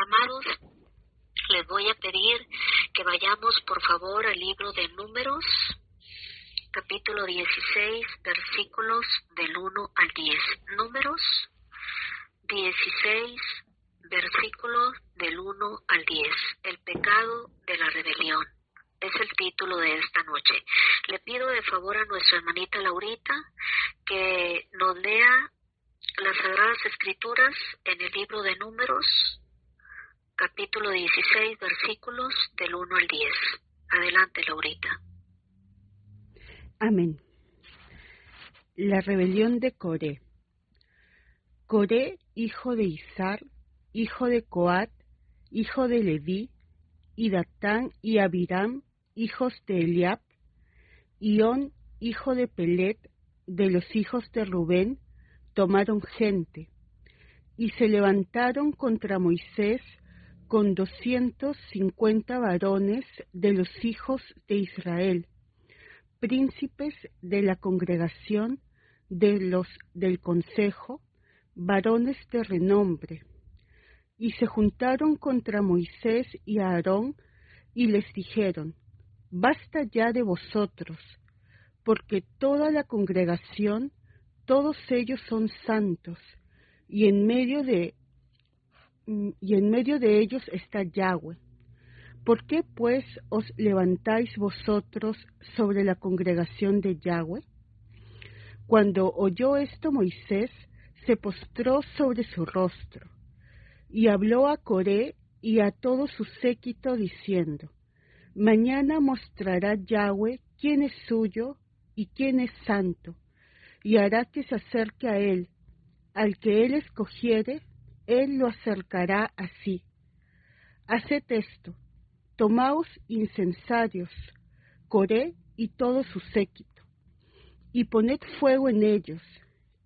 Amados, les voy a pedir que vayamos por favor al libro de Números, capítulo 16, versículos del 1 al 10. Números 16, versículos del 1 al 10. El pecado de la rebelión. Es el título de esta noche. Le pido de favor a nuestra hermanita Laurita que nos lea las Sagradas Escrituras en el libro de Números, capítulo 16, versículos del 1 al 10. Adelante, Laurita. Amén. La rebelión de Coré. Coré, hijo de Izar, hijo de Coat, hijo de Leví, y Datán y Abiram, hijos de Eliab, y On, hijo de Pelet, de los hijos de Rubén, tomaron gente, y se levantaron contra Moisés con 250 varones de los hijos de Israel, príncipes de la congregación del consejo, varones de renombre. Y se juntaron contra Moisés y Aarón, y les dijeron: Basta ya de vosotros, porque toda la congregación, todos ellos son santos, y en medio de ellos está Yahweh. ¿Por qué pues os levantáis vosotros sobre la congregación de Yahweh? Cuando oyó esto Moisés, se postró sobre su rostro, y habló a Coré y a todo su séquito diciendo: Mañana mostrará Yahweh quién es suyo y quién es santo, y hará que se acerque a él. Al que él escogiere, él lo acercará a sí. Haced esto: tomaos incensarios, Coré y todo su séquito, y poned fuego en ellos,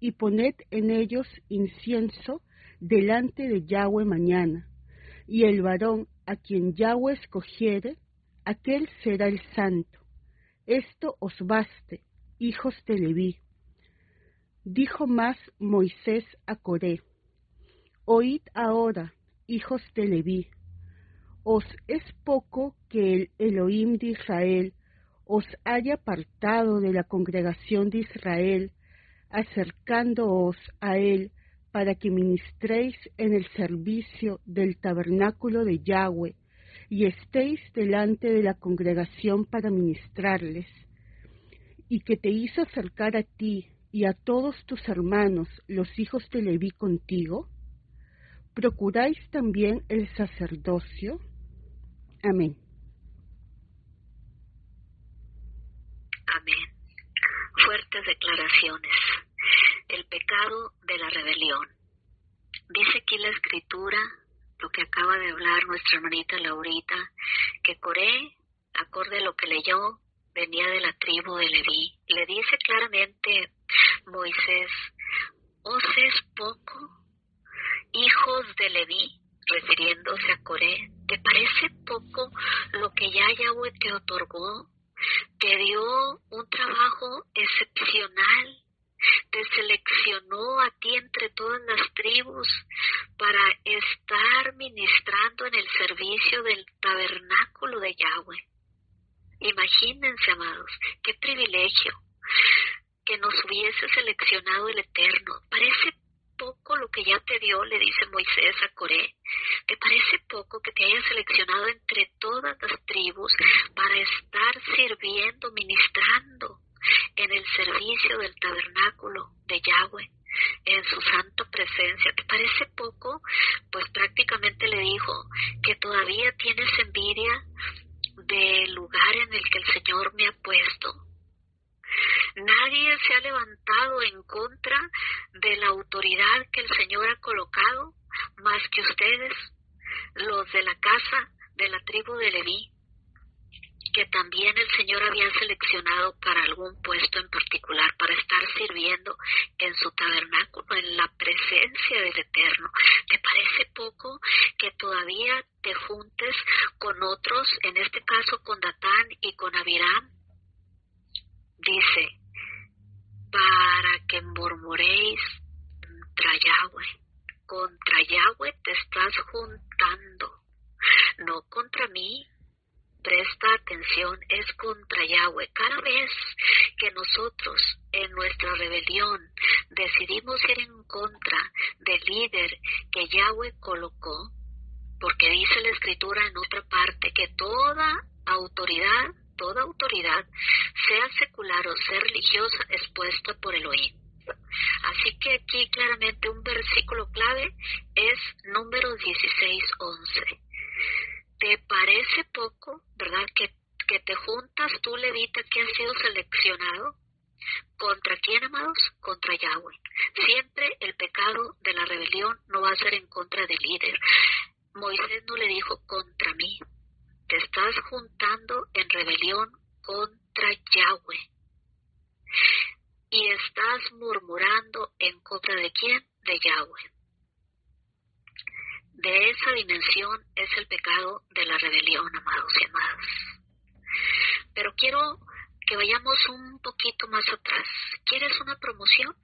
y poned en ellos incienso delante de Yahweh mañana, y el varón a quien Yahweh escogiere, aquel será el santo. Esto os baste, hijos de Leví. Dijo más Moisés a Coré: Oíd ahora, hijos de Leví, ¿os es poco que el Elohim de Israel os haya apartado de la congregación de Israel, acercándoos a él para que ministréis en el servicio del tabernáculo de Yahweh, y estéis delante de la congregación para ministrarles, y que te hizo acercar a ti y a todos tus hermanos, los hijos de Leví, contigo? ¿Procuráis también el sacerdocio? Amén. Amén. Fuertes declaraciones. El pecado de la rebelión. Dice aquí la Escritura, lo que acaba de hablar nuestra hermanita Laurita, que Coré, acorde a lo que leyó, venía de la tribu de Leví. Le dice claramente Moisés: ¿os es poco, hijos de Leví? Refiriéndose a Coré, ¿te parece poco lo que ya Yahweh te otorgó? Te dio un trabajo excepcional, te seleccionó a ti entre todas las tribus para estar ministrando en el servicio del tabernáculo de Yahweh. Imagínense, amados, qué privilegio que nos hubiese seleccionado el Eterno. Parece poco lo que ya te dio, le dice Moisés a Coré. ¿Te parece poco que te haya seleccionado entre todas las tribus para estar sirviendo, ministrando en el servicio del tabernáculo de Yahweh, en su santa presencia? ¿Te parece poco? Pues prácticamente le dijo que todavía tienes envidia del lugar en el que el Señor me ha puesto. Nadie se ha levantado en contra de la autoridad que el Señor ha colocado, más que ustedes, los de la casa de la tribu de Leví, que también el Señor había seleccionado para algún puesto en particular, para estar sirviendo en su tabernáculo, en la presencia del Eterno. ¿Te parece poco que todavía te juntes con otros, en este caso con Datán y con Abiram? Dice, para que murmuréis contra Yahweh. contra Yahweh te estás juntando, no contra mí. Presta atención, es contra Yahweh. Cada vez que nosotros en nuestra rebelión decidimos ir en contra del líder que Yahweh colocó, porque dice la Escritura en otra parte que toda autoridad, sea secular o sea religiosa, es puesta por Elohim. Así que aquí claramente un versículo clave es Números 16:11. ¿Te parece poco, verdad, que te juntas tú, levita, que has sido seleccionado? ¿Contra quién, amados? Contra Yahweh. Siempre el pecado de la rebelión no va a ser en contra del líder. Moisés no le dijo contra mí. Te estás juntando en rebelión contra Yahweh. Y estás murmurando en contra de quién? De Yahweh. De esa dimensión es el pecado de la rebelión, amados y amadas. Pero quiero que vayamos un poquito más atrás. ¿Quieres una promoción?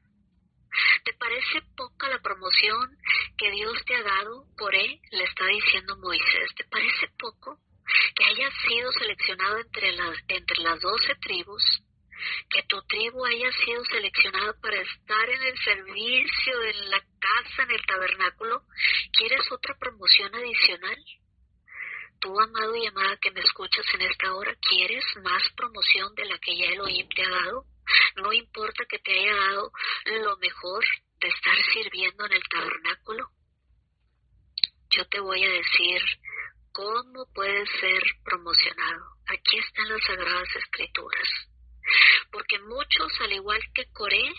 ¿Te parece poca la promoción que Dios te ha dado? Coré le está diciendo a Moisés, ¿te parece poco que hayas sido seleccionado entre las 12 tribus? Que tu tribu haya sido seleccionada para estar en el servicio de la casa, en el tabernáculo. ¿Quieres otra promoción adicional? Tú, amado y amada que me escuchas en esta hora, ¿quieres más promoción de la que ya Elohim te ha dado? No importa que te haya dado lo mejor de estar sirviendo en el tabernáculo. Yo te voy a decir cómo puedes ser promocionado. Aquí están las Sagradas Escrituras. Porque muchos, al igual que Coré,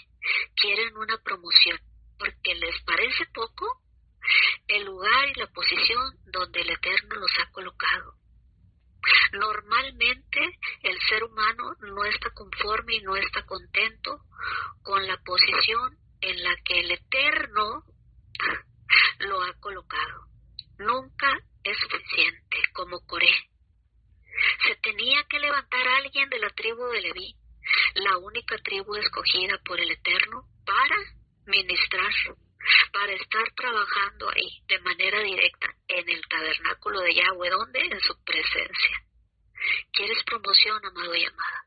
quieren una promoción, porque les parece poco el lugar y la posición donde el Eterno los ha colocado. Normalmente el ser humano no está conforme y no está contento con la posición en la que el Eterno lo ha colocado. Nunca es suficiente, como Coré. Se tenía que levantar alguien de la tribu de Leví, la única tribu escogida por el Eterno para ministrar, para estar trabajando ahí de manera directa en el tabernáculo de Yahweh, donde en su presencia. ¿Quieres promoción, amado y amada?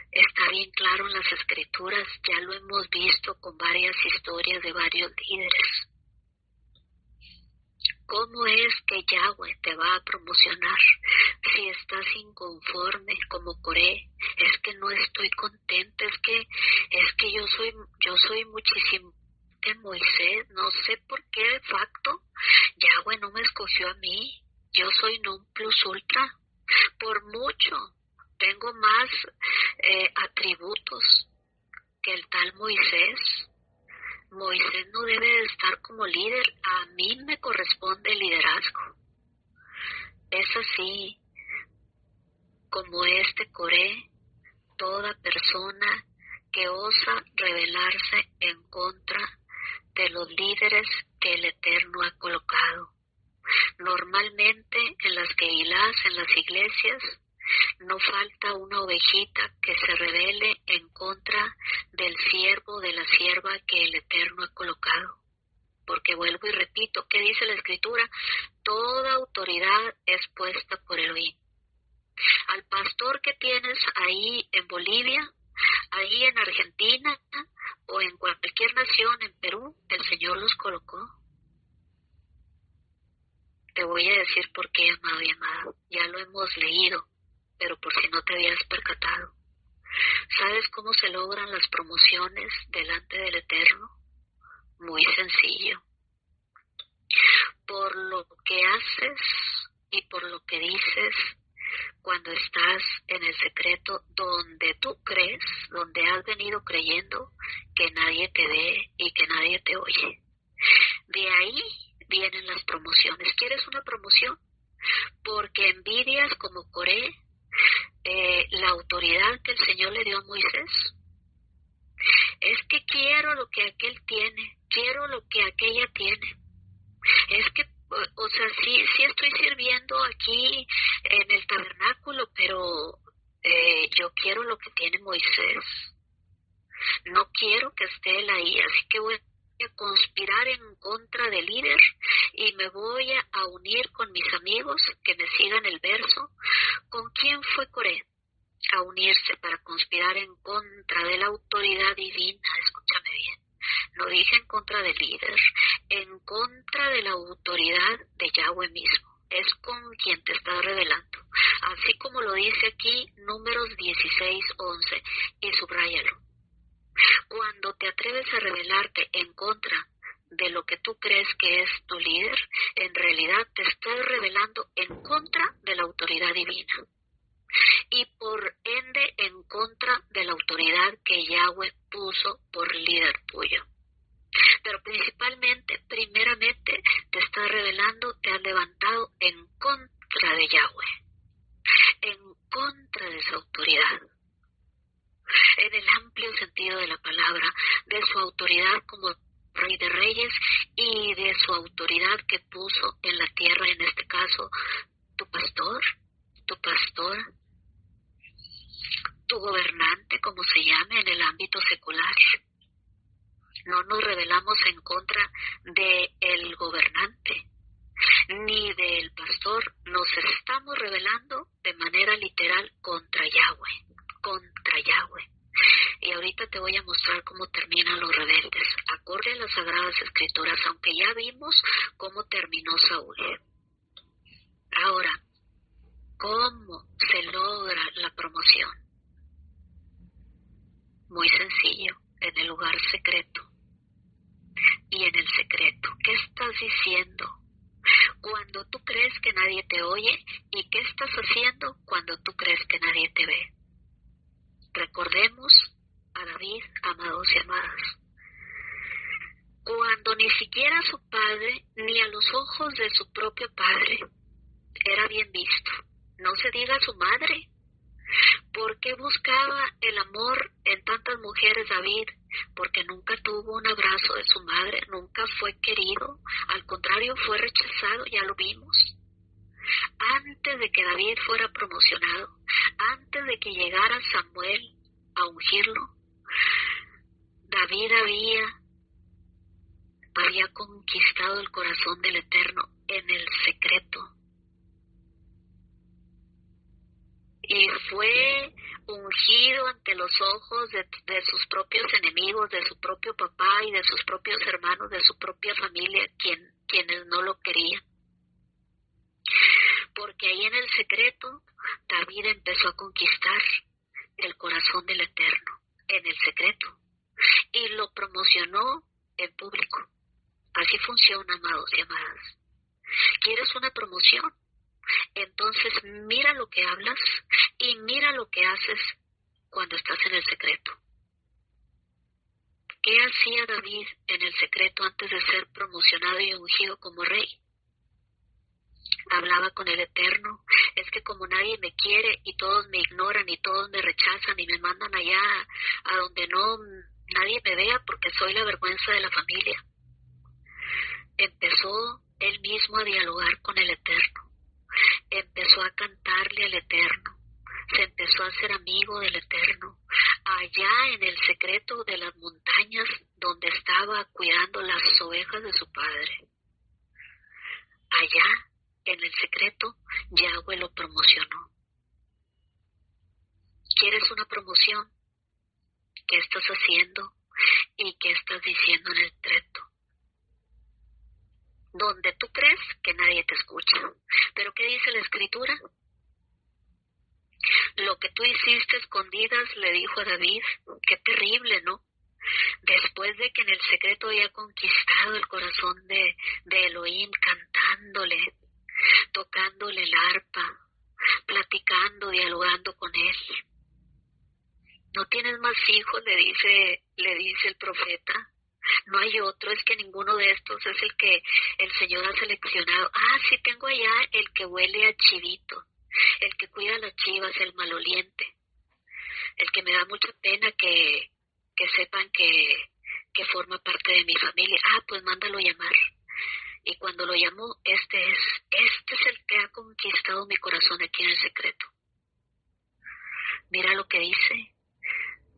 Está bien claro en las Escrituras, ya lo hemos visto con varias historias de varios líderes. ¿Cómo es que Yahweh te va a promocionar si estás inconforme como Coré? Es que no estoy contenta, es que yo soy muchísimo que Moisés, no sé por qué de facto Yahweh no me escogió a mí. Yo soy non plus ultra, por mucho tengo más atributos que el tal Moisés. Moisés no debe de estar como líder, a mí me corresponde el liderazgo. Es así como Coré, toda persona que osa rebelarse en contra de los líderes que el Eterno ha colocado. Normalmente en las Kehilás, en las iglesias, no falta una ovejita que se rebele en contra del siervo, de la sierva que el Eterno ha colocado. Porque vuelvo y repito, ¿qué dice la Escritura? Toda autoridad es puesta por Elohim. Al pastor que tienes ahí en Bolivia, ahí en Argentina o en cualquier nación, en Perú, el Señor los colocó. Te voy a decir por qué, amado y amada. Ya lo hemos leído, pero por si no te habías percatado. ¿Sabes cómo se logran las promociones delante del Eterno? Muy sencillo. Por lo que haces y por lo que dices cuando estás en el secreto donde tú crees, donde has venido creyendo que nadie te ve y que nadie te oye. De ahí vienen las promociones. ¿Quieres una promoción? Porque envidias como Coré la autoridad que el Señor le dio a Moisés. Es que quiero lo que aquel tiene, quiero lo que aquella tiene. Es que, o sea, sí estoy sirviendo aquí en el tabernáculo, pero yo quiero lo que tiene Moisés. No quiero que esté él ahí, así que bueno, a conspirar en contra del líder y me voy a unir con mis amigos que me sigan el verso. ¿Con quién fue Coré a unirse para conspirar en contra de la autoridad divina? Escúchame bien, no dije en contra del líder, en contra de la autoridad de Yahweh mismo. Es con quien te está revelando, así como lo dice aquí Números 16:11, y subráyalo. Cuando te atreves a rebelarte en contra de lo que tú crees que es tu líder, en realidad te estás rebelando en contra de la autoridad divina y por ende en contra de la autoridad que Yahweh puso por líder tuyo. Pero primeramente te estás rebelando, te has levantado en contra de Yahweh, en contra de su autoridad, en el amplio sentido de la palabra, de su autoridad como Rey de Reyes y de su autoridad que puso en la tierra, en este caso, tu pastor, tu pastora, tu gobernante, como se llame en el ámbito secular. No nos rebelamos en contra del gobernante ni del pastor, nos estamos rebelando de manera literal contra Yahweh, contra Yahweh. Y ahorita te voy a mostrar cómo terminan los rebeldes, acorde a las Sagradas Escrituras, aunque ya vimos cómo terminó Saúl. Ahora, ¿cómo se logra la promoción? Muy sencillo, en el lugar secreto. Y en el secreto, ¿qué estás diciendo cuando tú crees que nadie te oye? ¿Y qué estás haciendo cuando tú crees que nadie te ve? Recordemos a David, amados y amadas. Cuando ni siquiera su padre, ni a los ojos de su propio padre, era bien visto. No se diga su madre. ¿Por qué buscaba el amor en tantas mujeres David? Porque nunca tuvo un abrazo de su madre, nunca fue querido, al contrario fue rechazado, ya lo vimos. Antes de que David fuera promocionado, antes de que llegara Samuel a ungirlo, David había conquistado el corazón del Eterno en el secreto. Y fue ungido ante los ojos de sus propios enemigos, de su propio papá y de sus propios hermanos, de su propia familia, quienes no lo querían. Porque ahí en el secreto, David empezó a conquistar el corazón del Eterno, en el secreto, y lo promocionó en público. Así funciona, amados y amadas. ¿Quieres una promoción? Entonces mira lo que hablas y mira lo que haces cuando estás en el secreto. ¿Qué hacía David en el secreto antes de ser promocionado y ungido como rey? Hablaba con el Eterno. Es que como nadie me quiere y todos me ignoran y todos me rechazan y me mandan allá a donde nadie me vea porque soy la vergüenza de la familia. Empezó él mismo a dialogar con el Eterno. Empezó a cantarle al Eterno, se empezó a hacer amigo del Eterno, allá en el secreto de las montañas donde estaba cuidando las ovejas de su padre. Allá en el secreto, Yahweh lo promocionó. ¿Quieres una promoción? ¿Qué estás haciendo y qué estás diciendo en el secreto? Donde tú crees que nadie te escucha. ¿Pero qué dice la Escritura? Lo que tú hiciste escondidas, le dijo a David. Qué terrible, ¿no? Después de que en el secreto había conquistado el corazón de Elohim, cantándole, tocándole el arpa, platicando, dialogando con él. ¿No tienes más hijos?, le dice el profeta. No hay otro, es que ninguno de estos es el que el Señor ha seleccionado. Ah, sí, tengo allá el que huele a chivito, el que cuida las chivas, el maloliente, el que me da mucha pena que sepan que forma parte de mi familia. Ah, pues mándalo llamar. Y cuando lo llamó, este es el que ha conquistado mi corazón aquí en el secreto. Mira lo que dice,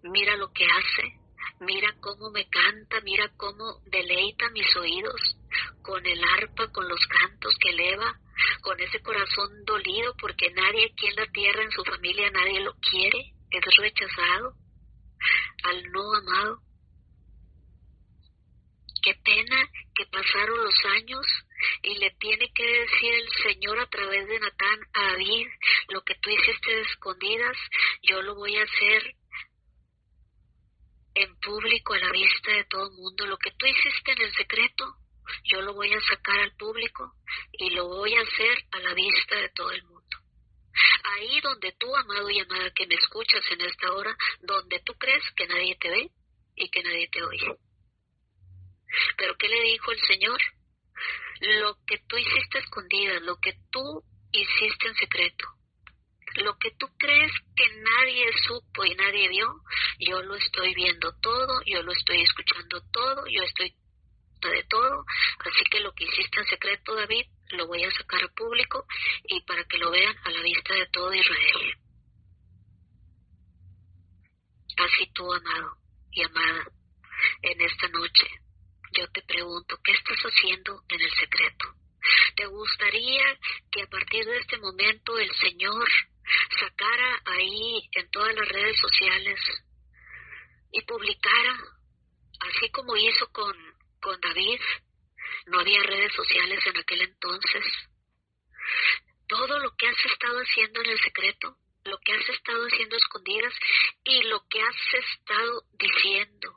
mira lo que hace, mira cómo cómo me canta, mira cómo deleita mis oídos con el arpa, con los cantos que eleva, con ese corazón dolido porque nadie aquí en la tierra, en su familia, nadie lo quiere, es rechazado, al no amado. Qué pena que pasaron los años y le tiene que decir el Señor a través de Natán a David: lo que tú hiciste de escondidas, yo lo voy a hacer en público, a la vista de todo el mundo. Lo que tú hiciste en el secreto, yo lo voy a sacar al público y lo voy a hacer a la vista de todo el mundo. Ahí donde tú, amado y amada, que me escuchas en esta hora, donde tú crees que nadie te ve y que nadie te oye. ¿Pero qué le dijo el Señor? Lo que tú hiciste a escondidas, lo que tú hiciste en secreto, lo que tú crees que nadie supo y nadie vio, yo lo estoy viendo todo, yo lo estoy escuchando todo, yo estoy de todo. Así que lo que hiciste en secreto, David, lo voy a sacar al público y para que lo vean a la vista de todo Israel. Así tú, amado y amada, en esta noche yo te pregunto, ¿qué estás haciendo en el secreto? ¿Te gustaría que a partir de este momento el Señor sacara ahí en todas las redes sociales y publicara, así como hizo con David? No había redes sociales en aquel entonces. Todo lo que has estado haciendo en el secreto, lo que has estado haciendo a escondidas y lo que has estado diciendo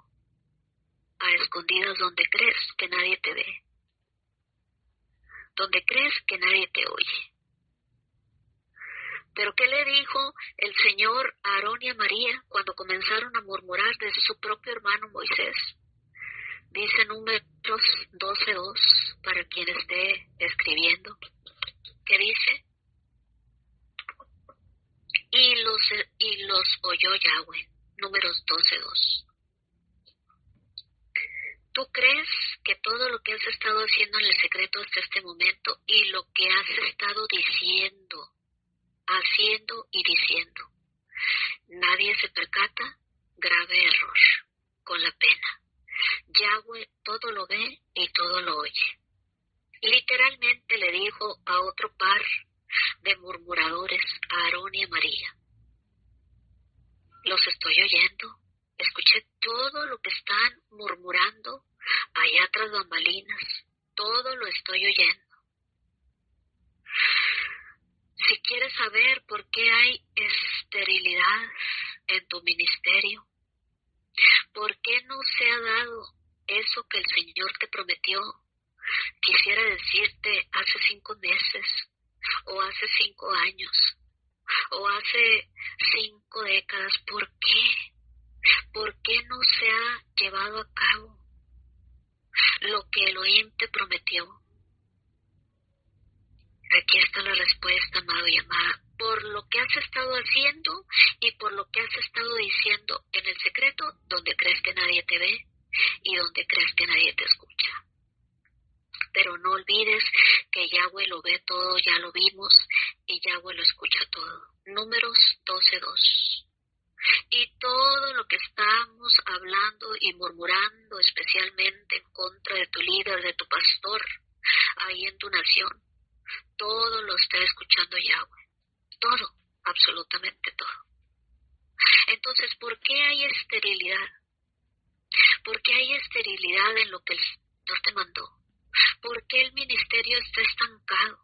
a escondidas, donde crees que nadie te ve, donde crees que nadie te oye. Pero ¿qué le dijo el Señor a Aarón y a María cuando comenzaron a murmurar desde su propio hermano Moisés? Dice Números 12:2, para quien esté escribiendo, que dice: y los oyó Yahweh. Números 12:2. ¿Tú crees que todo lo que has estado haciendo en el secreto hasta este momento y lo que has estado diciendo, haciendo y diciendo, nadie se percata? Grave error, con la pena. Yahweh todo lo ve y todo lo oye. Literalmente le dijo a otro par de murmuradores, a Aarón y a María: los estoy oyendo. Escuché todo lo que están murmurando allá tras bambalinas. Todo lo estoy oyendo. Si quieres saber por qué hay esterilidad en tu ministerio, por qué no se ha dado eso que el Señor te prometió, quisiera decirte hace 5 meses, o hace 5 años, o hace 5 décadas, ¿por qué? ¿Por qué no se ha llevado a cabo lo que Elohim te prometió? Aquí está la respuesta, amado y amada. Por lo que has estado haciendo y por lo que has estado diciendo en el secreto, donde crees que nadie te ve y donde crees que nadie te escucha. Pero no olvides que Yahweh lo ve todo, ya lo vimos, y Yahweh lo escucha todo. Números 12:2. Y todo lo que estamos hablando y murmurando, especialmente en contra de tu líder, de tu pastor, ahí en tu nación, todo lo está escuchando Yahweh. Todo, absolutamente todo. Entonces, ¿por qué hay esterilidad? ¿Por qué hay esterilidad en lo que el Señor te mandó? ¿Por qué el ministerio está estancado?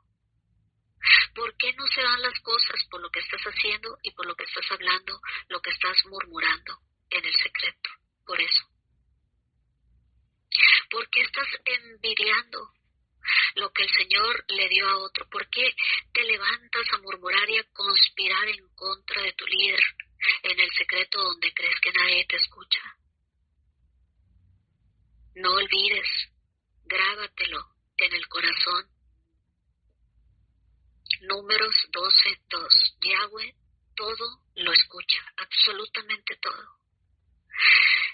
¿Por qué no se dan las cosas por lo que estás haciendo y por lo que estás hablando, lo que estás murmurando en el secreto? Por eso. ¿Por qué estás envidiando lo que el Señor le dio a otro? ¿Por qué te levantas a murmurar y a conspirar en contra de tu líder en el secreto donde crees que nadie te escucha? No olvides, grábatelo en el corazón. Números 12:2. Yahweh todo lo escucha, absolutamente todo.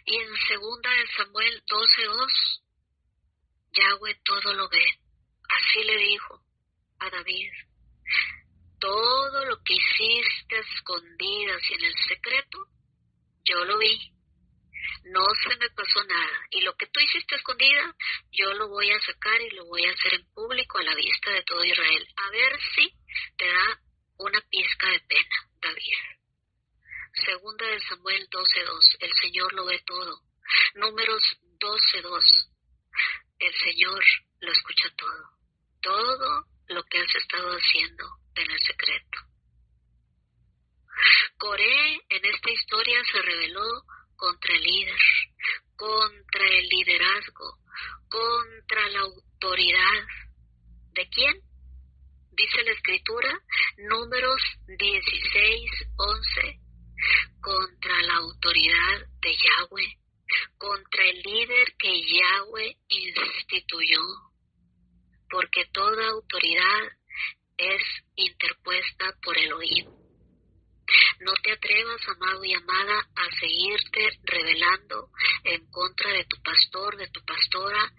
Y en 2 de Samuel 12:2, Yahweh todo lo ve. Así le dijo a David: todo lo que hiciste a escondidas y en el secreto, yo lo vi. no se me pasó nada. Y lo que tú hiciste escondida, yo lo voy a sacar y lo voy a hacer en público a la vista de todo Israel. A ver si te da una pizca de pena, David. Segunda de Samuel 12:2, el Señor lo ve todo. Números 12:2, el Señor lo escucha todo. Todo lo que has estado haciendo en el secreto. Coré en esta historia se rebeló contra el líder, contra el liderazgo, contra la autoridad. ¿De quién? Dice la Escritura, Números 16:11, contra la autoridad de Yahweh, contra el líder que Yahweh instituyó, porque toda autoridad es interpuesta por Elohim. No te atrevas, amado y amada, a seguirte rebelando en contra de tu pastor, de tu pastora,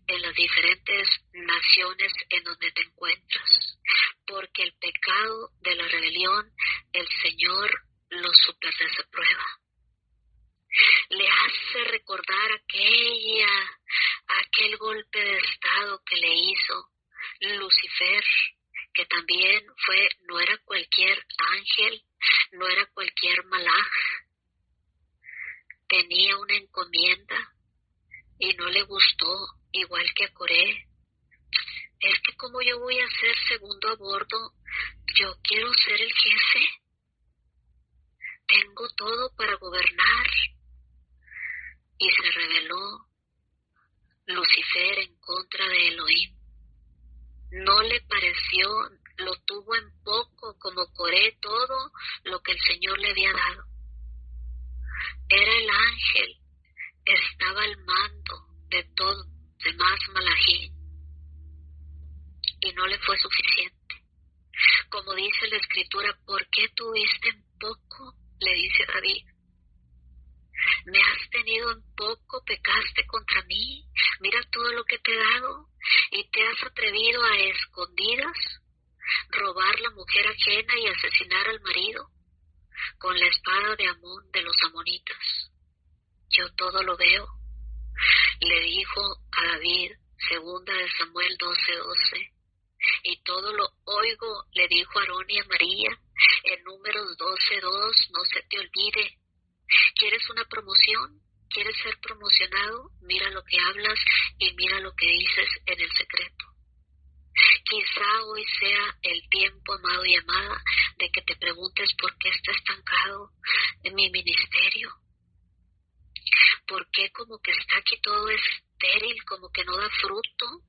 en las diferentes naciones en donde te encuentras, porque el pecado de la rebelión, el Señor lo super desaprueba. Le hace recordar aquel golpe de estado que le hizo Lucifer, que también no era cualquier ángel, no era cualquier malaj, tenía una encomienda y no le gustó, igual que a Coré. Es que como yo voy a ser segundo a bordo, yo quiero ser el jefe, tengo todo para gobernar. Y se rebeló Lucifer en contra de Elohim. No le pareció, lo tuvo en poco, como Coré, todo lo que el Señor le había dado. Era el ángel, estaba al mando de todo, demás malajín, y no le fue suficiente. Como dice la Escritura, ¿por qué tuviste en poco? Le dice David. Me has tenido en poco, pecaste contra mí, mira todo lo que te he dado, y te has atrevido a escondidas, robar la mujer ajena y asesinar al marido con la espada de Amón de los amonitas. Yo todo lo veo, le dijo a David, segunda de Samuel 12:12, y todo lo oigo, le dijo a Aarón y a María, en Números 12:2, no se te olvide. ¿Quieres una promoción? ¿Quieres ser promocionado? Mira lo que hablas y mira lo que dices en el secreto. Quizá hoy sea el tiempo, amado y amada, de que te preguntes por qué está estancado en mi ministerio. ¿Por qué como que está aquí todo estéril, como que no da fruto?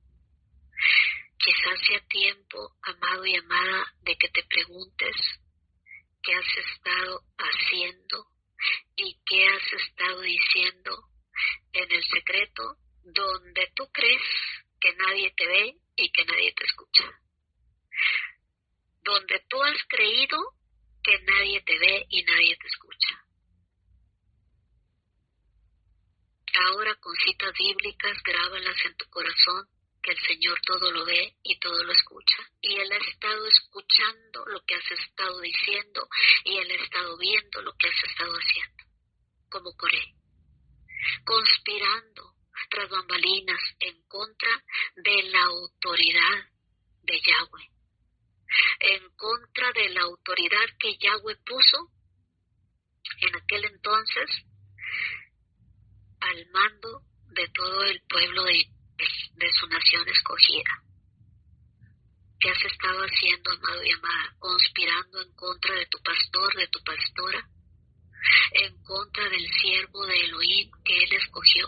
Quizás sea tiempo, amado y amada, de que te preguntes qué has estado haciendo y qué has estado diciendo en el secreto, donde tú crees que nadie te ve y que nadie te escucha. Donde tú has creído que nadie te ve y nadie te escucha. Ahora con citas bíblicas, grábalas en tu corazón, que el Señor todo lo ve y todo lo escucha. Y Él ha estado escuchando lo que has estado diciendo y Él ha estado viendo lo que has estado haciendo. Como Coré, conspirando tras bambalinas en contra de la autoridad de Yahweh, en contra de la autoridad que Yahweh puso en aquel entonces al mando de todo el pueblo de su nación escogida. ¿Qué has estado haciendo, amado y amada? Conspirando en contra de tu pastor, de tu pastora, en contra del siervo de Elohim que Él escogió.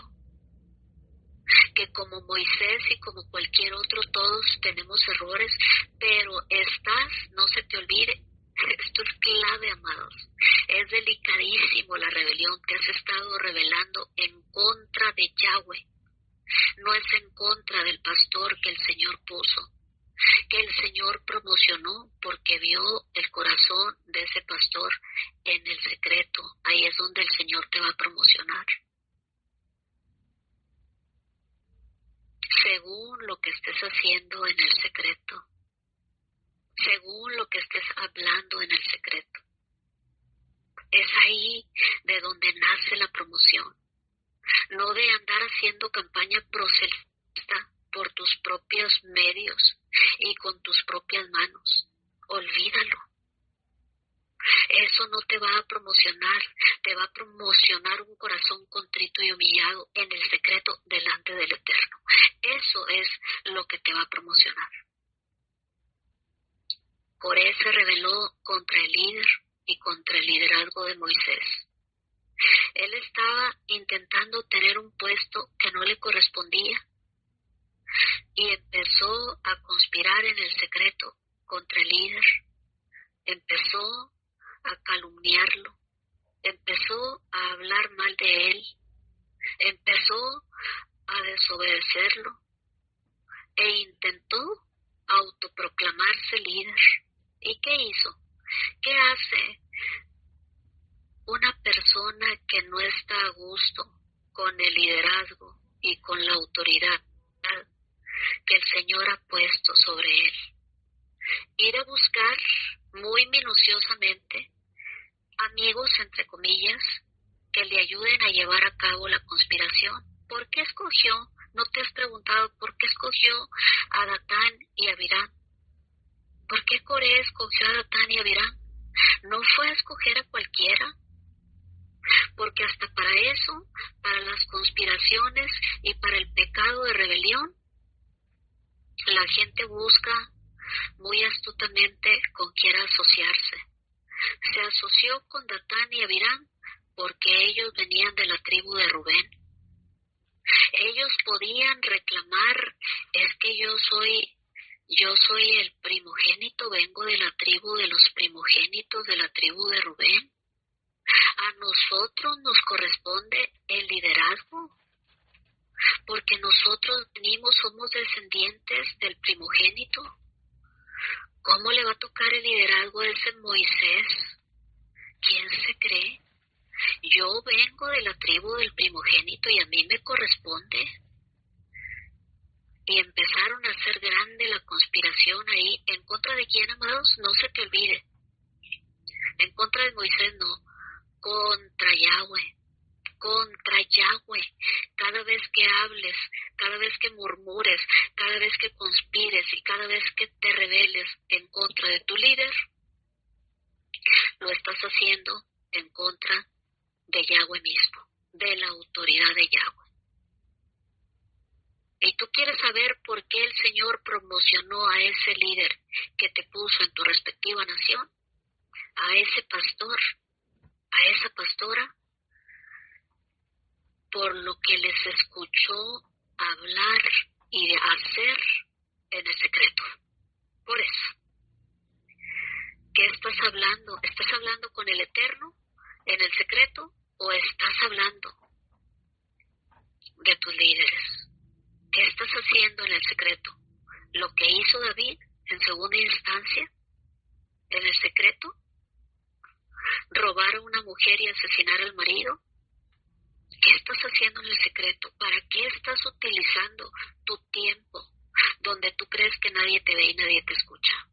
Que como Moisés y como cualquier otro, todos tenemos errores, pero no se te olvide, esto es clave, amados. Es delicadísimo la rebelión que has estado rebelando en contra de Yahweh. No es en contra del pastor que el Señor puso, que el Señor promocionó porque vio el corazón de ese pastor en el secreto. Ahí es donde el Señor te va a promocionar. Según lo que estés haciendo en el secreto, según lo que estés hablando en el secreto. Es ahí de donde nace la promoción. No de andar haciendo campaña proselitista por tus propios medios y con tus propias manos. Olvídalo. Eso no te va a promocionar, te va a promocionar un corazón contrito y humillado en el secreto delante del Eterno. Eso es lo que te va a promocionar. Coré se rebeló contra el líder y contra el liderazgo de Moisés. Él estaba intentando tener un puesto que no le correspondía y empezó a conspirar en el secreto contra el líder. Empezó a calumniarlo, empezó a hablar mal de él, empezó a desobedecerlo e intentó autoproclamarse líder. ¿Y qué hizo? ¿Qué hace una persona que no está a gusto con el liderazgo y con la autoridad que el Señor ha puesto sobre él? Ir a buscar muy minuciosamente amigos, entre comillas, que le ayuden a llevar a cabo la conspiración. ¿Por qué escogió? ¿No te has preguntado por qué escogió a Datán y Abirán? ¿Por qué Coré escogió a Datán y Abirán? No fue a escoger a cualquiera, porque hasta para eso, para las conspiraciones y para el pecado de rebelión, la gente busca muy astutamente con quién asociarse. Se asoció con Datán y Abirán porque ellos venían de la tribu de Rubén. Ellos podían reclamar, es que yo soy el primogénito, vengo de la tribu de los primogénitos de la tribu de Rubén. A nosotros nos corresponde el liderazgo, porque nosotros somos descendientes del primogénito. ¿Cómo le va a tocar el liderazgo a ese Moisés? ¿Quién se cree? Yo vengo de la tribu del primogénito y a mí me corresponde. Y empezaron a hacer grande la conspiración ahí. ¿En contra de quién, amados? No se te olvide. En contra de Moisés no. Contra Yahweh. Contra Yahweh. Cada vez que hables, cada vez que murmures, cada vez que conspires y cada vez que te rebeles en contra de tu líder, lo estás haciendo en contra de Yahweh mismo, de la autoridad de Yahweh. Y tú quieres saber por qué el Señor promocionó a ese líder que te puso en tu respectiva nación, a ese pastor, a esa pastora, por lo que les escuchó hablar y hacer en el secreto. Por eso. ¿Qué estás hablando? ¿Estás hablando con el Eterno en el secreto o estás hablando de tus líderes? ¿Qué estás haciendo en el secreto? ¿Lo que hizo David en segunda instancia? ¿En el secreto? ¿Robar a una mujer y asesinar al marido? ¿Qué estás haciendo en el secreto? ¿Para qué estás utilizando tu tiempo donde tú crees que nadie te ve y nadie te escucha?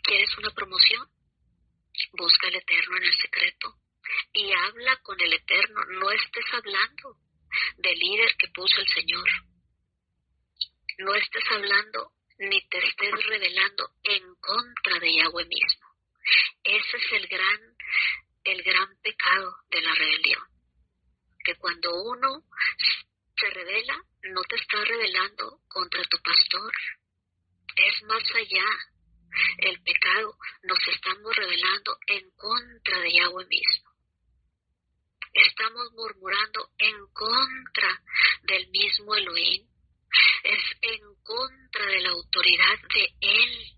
¿Quieres una promoción? Busca al Eterno en el secreto y habla con el Eterno. No estés hablando del líder que puso el Señor. No estés hablando ni te estés rebelando en contra de Yahweh mismo. Ese es el gran pecado de la rebelión. Que cuando uno se rebela, no te está rebelando contra tu pastor. Es más allá. El pecado, nos estamos rebelando en contra de Yahweh mismo. Estamos murmurando en contra del mismo Elohim. Es en contra de la autoridad de Él.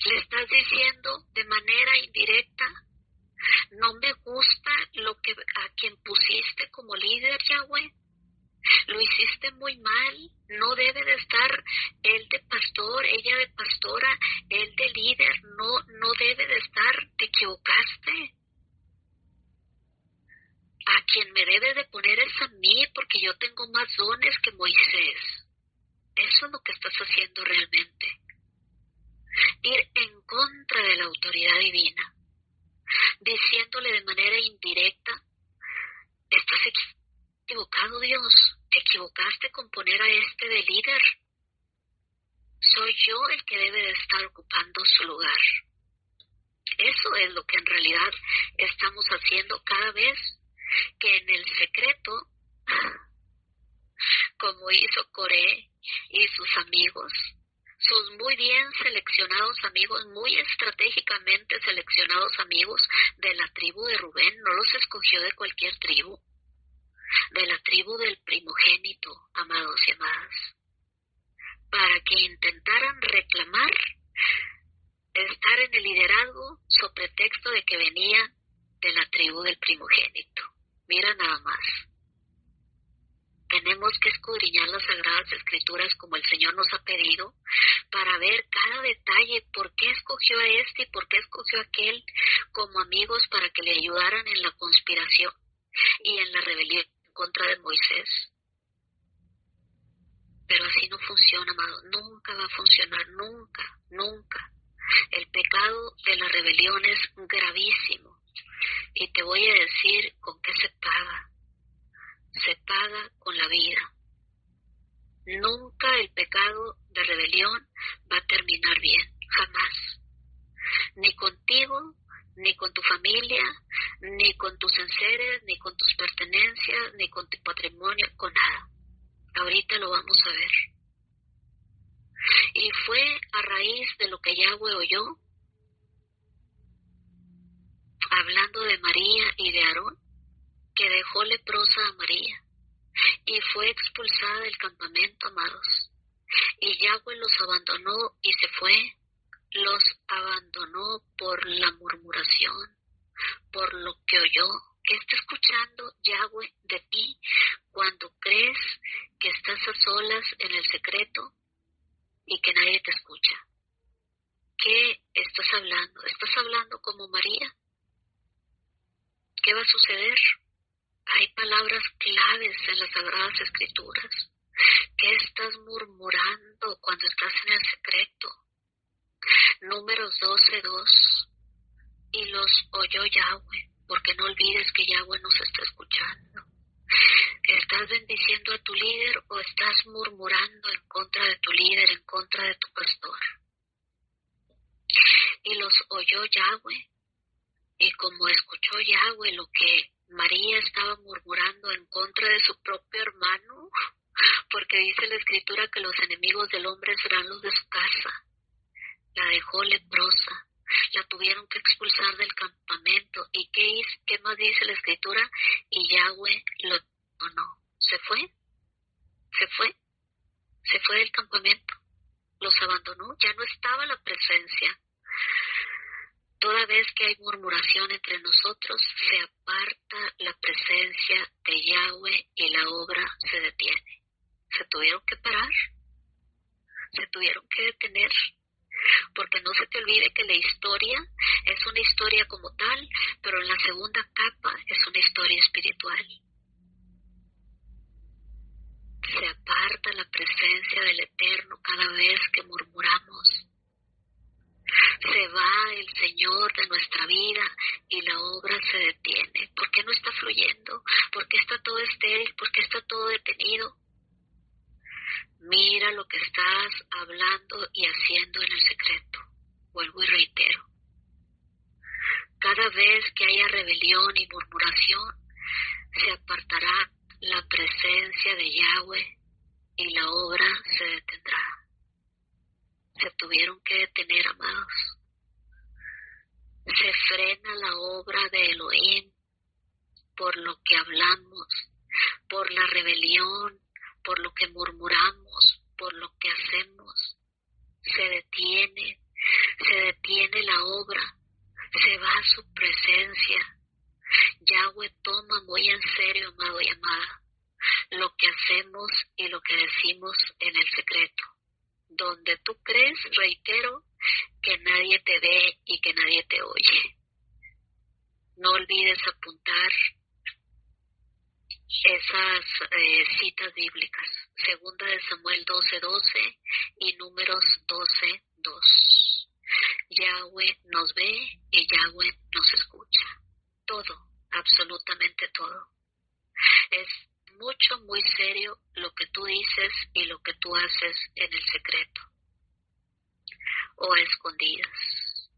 Le estás diciendo de manera indirecta, no me gusta a quien pusiste como líder, Yahweh. Lo hiciste muy mal, no debe de estar él de pastor, ella de pastora, él de líder, no debe de estar, te equivocaste. A quien me debe de poner es a mí, porque yo tengo más dones que Moisés. Eso es lo que estás haciendo realmente. ir en contra de la autoridad divina, diciéndole de manera indirecta: estás equivocado, Dios, te equivocaste con poner a este de líder, soy yo el que debe de estar ocupando su lugar. Eso es lo que en realidad estamos haciendo cada vez que en el secreto, como hizo Coré y sus amigos, sus muy bien seleccionados amigos, muy estratégicamente seleccionados amigos de la tribu de Rubén, no los escogió de cualquier tribu, de la tribu del primogénito, amados y amadas, para que intentaran reclamar estar en el liderazgo sobre pretexto de que venía de la tribu del primogénito. Mira nada más. Tenemos que escudriñar las Sagradas Escrituras como el Señor nos ha pedido para ver cada detalle, por qué escogió a este y por qué escogió a aquel como amigos para que le ayudaran en la conspiración y en la rebelión en contra de Moisés. Pero así no funciona, amado. Nunca va a funcionar, nunca, nunca. El pecado de la rebelión es gravísimo. Y te voy a decir con qué se paga. Se paga con la vida. Nunca el pecado de rebelión va a terminar bien, jamás. Ni contigo, ni con tu familia, ni con tus enseres, ni con tus pertenencias, ni con tu patrimonio, con nada. Ahorita lo vamos a ver. Y fue a raíz de lo que Yahweh oyó, hablando de María y de Aarón, que dejó leprosa a María y fue expulsada del campamento, amados. Y Yahweh los abandonó y se fue, los abandonó por la murmuración, por lo que oyó. ¿Qué está escuchando Yahweh de ti cuando crees que estás a solas en el secreto y que nadie te escucha? ¿Qué estás hablando? ¿Estás hablando como María? ¿Qué va a suceder? Hay palabras claves en las Sagradas Escrituras. ¿Qué estás murmurando cuando estás en el secreto? Números 12:2. Y los oyó Yahweh, porque no olvides que Yahweh nos está escuchando. ¿Estás bendiciendo a tu líder o estás murmurando en contra de tu líder, en contra de tu pastor? Y los oyó Yahweh, y como escuchó Yahweh lo que María estaba murmurando en contra de su propio hermano, porque dice la Escritura que los enemigos del hombre serán los de su casa, la dejó leprosa, la tuvieron que expulsar del campamento. ¿Y qué más dice la Escritura? Y Yahweh lo no, se fue del campamento, los abandonó, ya no estaba la presencia. Toda vez que hay murmuración entre nosotros, se aparta la presencia de Yahweh y la obra se detiene. Se tuvieron que parar, se tuvieron que detener, porque no se te olvide que la historia es una historia como tal, pero en la segunda capa es una historia espiritual. Se aparta la presencia del Eterno cada vez que murmuramos. Se va el Señor de nuestra vida y la obra se detiene. ¿Por qué no está fluyendo? ¿Por qué está todo estéril? ¿Por qué está todo detenido? Mira lo que estás hablando y haciendo en el secreto. Vuelvo y reitero. Cada vez que haya rebelión y murmuración, se apartará la presencia de Yahweh y la obra se detendrá. Se tuvieron que detener, amados. Se frena la obra de Elohim por lo que hablamos, por la rebelión, por lo que murmuramos, por lo que hacemos. Se detiene la obra, se va su presencia. Yahweh toma muy en serio, amado y amada, lo que hacemos y lo que decimos en el secreto. Donde tú crees, reitero, que nadie te ve y que nadie te oye. No olvides apuntar esas citas bíblicas. Segunda de Samuel 12:12 y Números 12:2. Yahweh nos ve y Yahweh nos escucha. Todo, absolutamente todo. Es mucho, muy serio lo que tú dices y lo que tú haces en el secreto o a escondidas.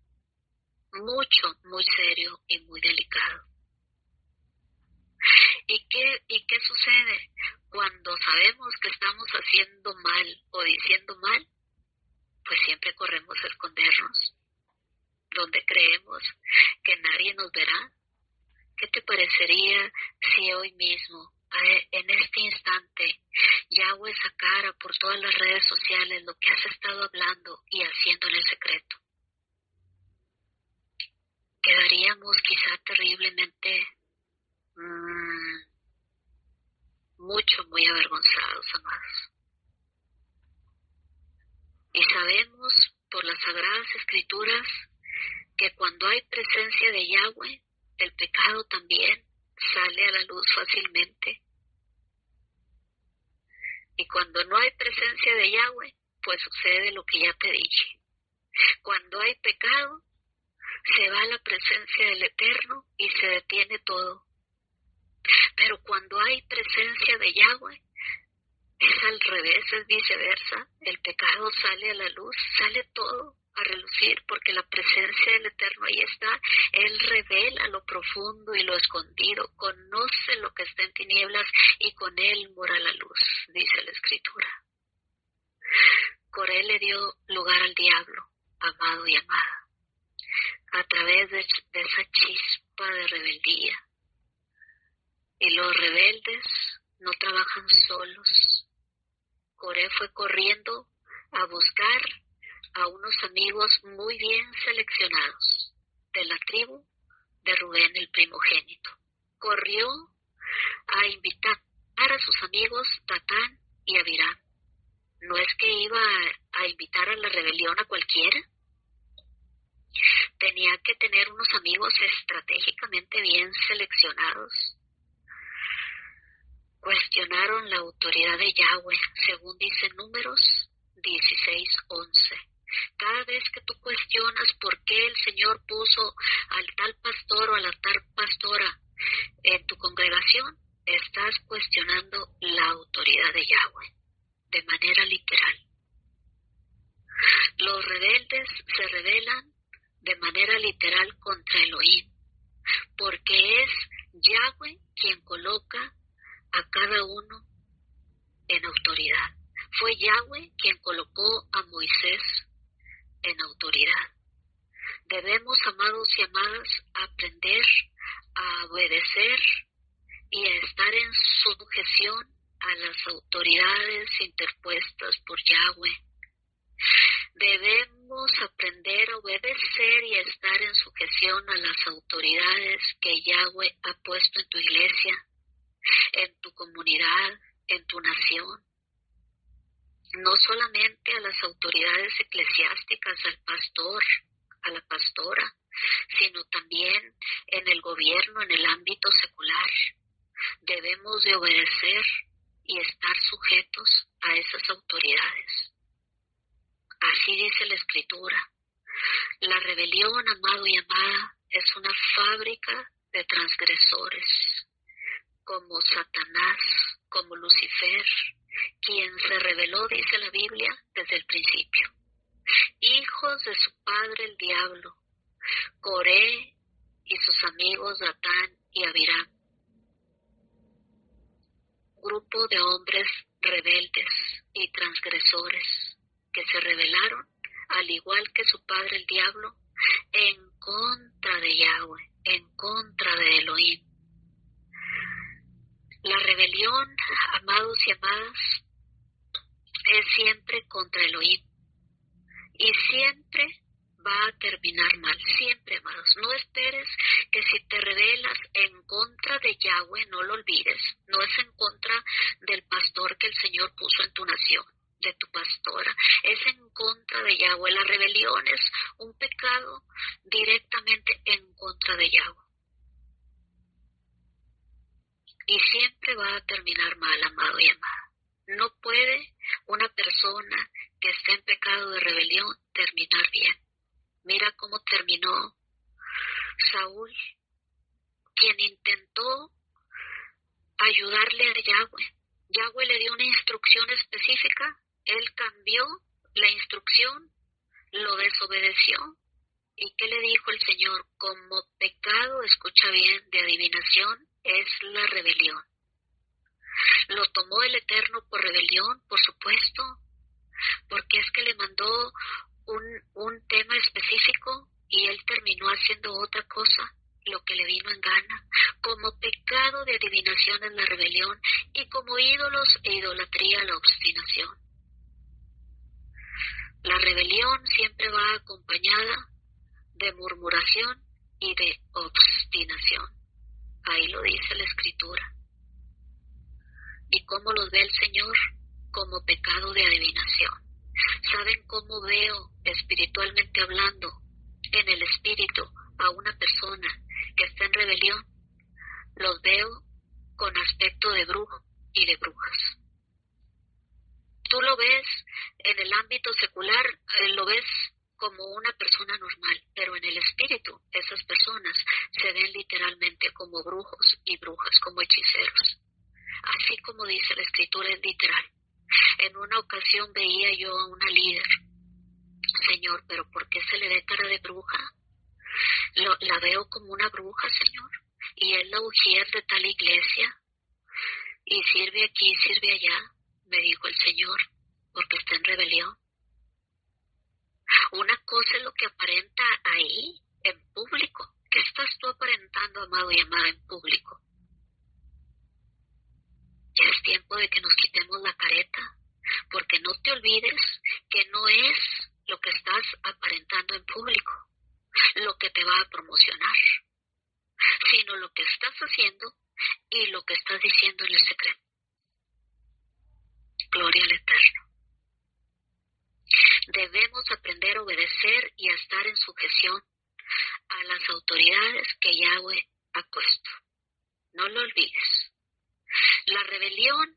Mucho, muy serio y muy delicado. ¿Y qué sucede? Cuando sabemos que estamos haciendo mal o diciendo mal, pues siempre corremos a escondernos, donde creemos que nadie nos verá. ¿Qué te parecería si hoy mismo, en este instante, Yahweh sacara por todas las redes sociales lo que has estado hablando y haciendo en el secreto? Quedaríamos quizá terriblemente, muy avergonzados, amados. Y sabemos por las Sagradas Escrituras que cuando hay presencia de Yahweh, el pecado también sale a la luz fácilmente. Y cuando no hay presencia de Yahweh, pues sucede lo que ya te dije. Cuando hay pecado, se va la presencia del Eterno y se detiene todo. Pero cuando hay presencia de Yahweh, es al revés, es viceversa. El pecado sale a la luz, sale todo a relucir, porque la presencia del Eterno ahí está. Él revela lo profundo y lo escondido, conoce lo que está en tinieblas y con él mora la luz, dice la Escritura. Coré le dio lugar al diablo, amado y amada, a través de esa chispa de rebeldía. Y los rebeldes no trabajan solos. Coré fue corriendo a buscar a unos amigos muy bien seleccionados de la tribu de Rubén, el primogénito. Corrió a invitar a sus amigos Datán y Abiram. No es que iba a invitar a la rebelión a cualquiera. Tenía que tener unos amigos estratégicamente bien seleccionados. Cuestionaron la autoridad de Yahweh, según dice Números 16:11. Cada vez que tú cuestionas por qué el Señor puso al tal pastor o a la tal pastora en tu congregación, estás cuestionando la autoridad de Yahweh, de manera literal. Los rebeldes se rebelan de manera literal contra Elohim, porque es Yahweh quien coloca a cada uno en autoridad. Fue Yahweh quien colocó a Moisés en autoridad. Debemos, amados y amadas, aprender a obedecer y a estar en sujeción a las autoridades interpuestas por Yahweh. Debemos aprender a obedecer y a estar en sujeción a las autoridades que Yahweh ha puesto en tu iglesia, en tu comunidad, en tu nación. No solamente a las autoridades eclesiásticas, al pastor, a la pastora, sino también en el gobierno, en el ámbito secular. Debemos de obedecer y estar sujetos a esas autoridades. Así dice la Escritura. La rebelión, amado y amada, es una fábrica de transgresores, como Satanás, como Lucifer, quien se rebeló, dice la Biblia, desde el principio. Hijos de su padre el diablo, Coré y sus amigos Datán y Abiram. Grupo de hombres rebeldes y transgresores que se rebelaron, al igual que su padre el diablo, en contra de Yahweh, en contra de Elohim. La rebelión, amados y amadas, es siempre contra Elohim y siempre va a terminar mal, siempre, amados. No esperes que si te rebelas en contra de Yahweh, no lo olvides, no es en contra del pastor que el Señor puso en tu nación, de tu pastora, es en contra de Yahweh. La rebelión es un pecado directamente en contra de Yahweh. Y siempre va a terminar mal, amado y amada. No puede una persona que esté en pecado de rebelión terminar bien. Mira cómo terminó Saúl, quien intentó ayudarle a Yahweh. Yahweh le dio una instrucción específica, él cambió la instrucción, lo desobedeció. ¿Y qué le dijo el Señor? Como pecado, escucha bien, de adivinación es la rebelión. ¿Lo tomó el Eterno por rebelión? Por supuesto, porque es que le mandó un tema específico y él terminó haciendo otra cosa, lo que le vino en gana. Como pecado de adivinación es la rebelión y como ídolos e idolatría la obstinación. La rebelión siempre va acompañada de murmuración y de obstinación. Ahí lo dice la Escritura. ¿Y cómo los ve el Señor? Como pecado de adivinación. ¿Saben cómo veo espiritualmente hablando en el espíritu a una persona que está en rebelión? Los veo con aspecto de brujo y de brujas. Tú lo ves en el ámbito secular, lo ves como una persona normal, pero en el espíritu esas personas se ven literalmente como brujos y brujas, como hechiceros. Así como dice la Escritura, es literal. En una ocasión veía yo a una líder. Señor, ¿pero por qué se le ve cara de bruja? La veo como una bruja, Señor. Y es la ujier de tal iglesia. Y sirve aquí, sirve allá, me dijo el Señor, porque está en rebelión. Una cosa es lo que aparenta ahí, en público. ¿Qué estás tú aparentando, amado y amada, en público? Ya es tiempo de que nos quitemos la careta, porque no te olvides que no es lo que estás aparentando en público lo que te va a promocionar, sino lo que estás haciendo y lo que estás diciendo en el secreto. Gloria al Eterno. Debemos aprender a obedecer y a estar en sujeción a las autoridades que Yahweh ha puesto. No lo olvides. La rebelión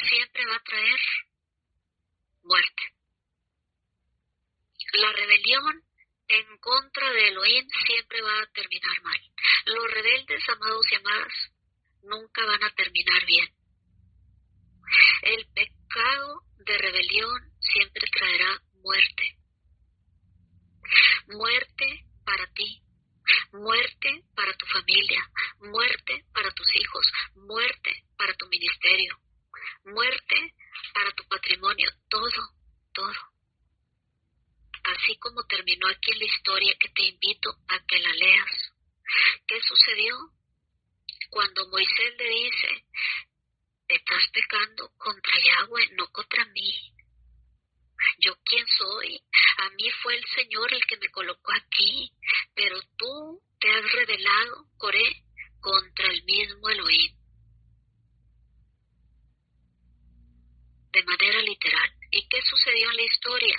siempre va a traer muerte. La rebelión en contra de Elohim siempre va a terminar mal. Los rebeldes, amados y amadas, nunca van a terminar bien. El pecado de rebelión siempre traerá muerte. Muerte para ti, muerte para tu familia, muerte para tus hijos, muerte para tu ministerio, muerte para tu patrimonio, todo. Así como terminó aquí en la historia que te invito a que la leas. ¿Qué sucedió? Cuando Moisés le dice, estás pecando contra Yahweh, no contra mí. ¿Yo quién soy? A mí fue el Señor el que me colocó aquí, pero tú te has rebelado, Coré, contra el mismo Elohim. De manera literal. ¿Y qué sucedió en la historia?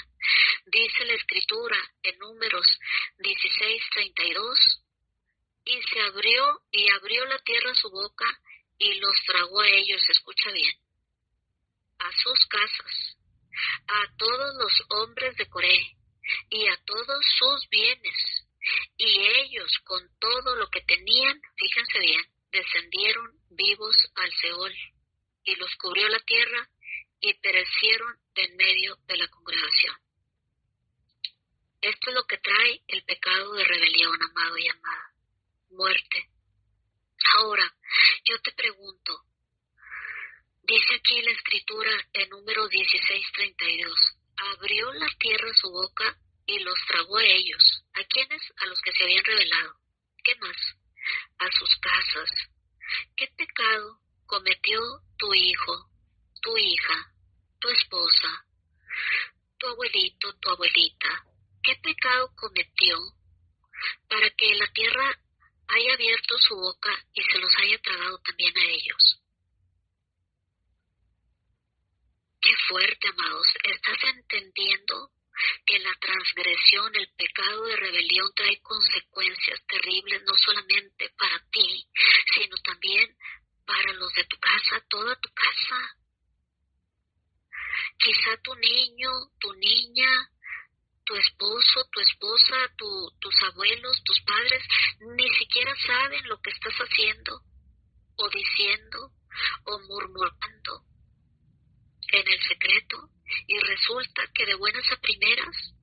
Dice la Escritura en Números 16:32, y abrió la tierra su boca y los tragó a ellos, escucha bien, a sus casas, a todos los hombres de Coré y a todos sus bienes, y ellos con todo lo que tenían, fíjense bien, descendieron vivos al Seol, y los cubrió la tierra y perecieron de en medio de la congregación. Esto es lo que trae el pecado de rebelión, amado y amada, muerte. Ahora, yo te pregunto, dice aquí la Escritura en Números 16:32, abrió la tierra su boca y los tragó a ellos. ¿A quiénes? A los que se habían rebelado. ¿Qué más? A sus casas. ¿Qué pecado cometió tu hijo, tu hija, tu esposa, tu abuelito, tu abuelita? ¿Qué pecado cometió para que la tierra haya abierto su boca y se los haya tragado también a ellos? Qué fuerte, amados. ¿Estás entendiendo que la transgresión, el pecado de rebelión trae consecuencias terribles, no solamente para ti, sino también para los de tu casa, toda tu casa? Quizá tu niño, tu niña, tu esposo, tu esposa, tus abuelos, tus padres, ni siquiera saben lo que estás haciendo, o diciendo, o murmurando en el secreto, y resulta que de buenas a primeras